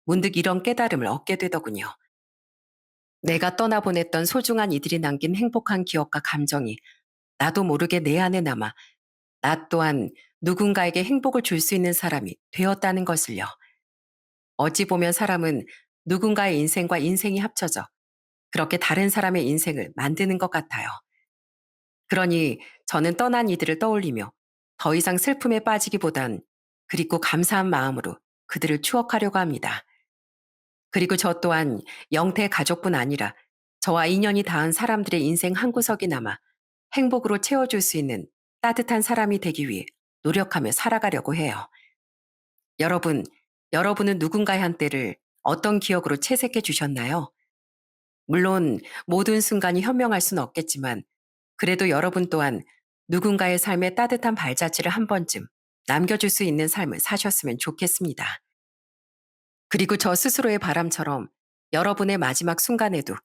문득 이런 깨달음을 얻게 되더군요. 내가 떠나보냈던 소중한 이들이 남긴 행복한 기억과 감정이 나도 모르게 내 안에 남아 나 또한 누군가에게 행복을 줄 수 있는 사람이 되었다는 것을요. 어찌 보면 사람은 누군가의 인생과 인생이 합쳐져 그렇게 다른 사람의 인생을 만드는 것 같아요. 그러니 저는 떠난 이들을 떠올리며 더 이상 슬픔에 빠지기보단 그리고 감사한 마음으로 그들을 추억하려고 합니다. 그리고 저 또한 영태 가족뿐 아니라 저와 인연이 닿은 사람들의 인생 한 구석이 남아 행복으로 채워줄 수 있는 따뜻한 사람이 되기 위해 노력하며 살아가려고 해요. 여러분, 여러분은 누군가의 한때를 어떤 기억으로 채색해 주셨나요? 물론 모든 순간이 현명할 수는 없겠지만 그래도 여러분 또한 누군가의 삶에 따뜻한 발자취를 한 번쯤 남겨줄 수 있는 삶을 사셨으면 좋겠습니다. 그리고 저 스스로의 바람처럼 여러분의 마지막 순간에도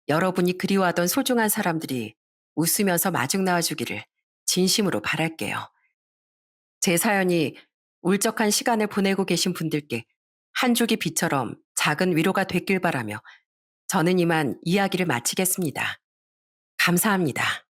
여러분이 그리워하던 소중한 사람들이 웃으면서 마중 나와주기를 진심으로 바랄게요. 제 사연이 울적한 시간을 보내고 계신 분들께 한 줄기 빛처럼 작은 위로가 됐길 바라며 저는 이만 이야기를 마치겠습니다. 감사합니다.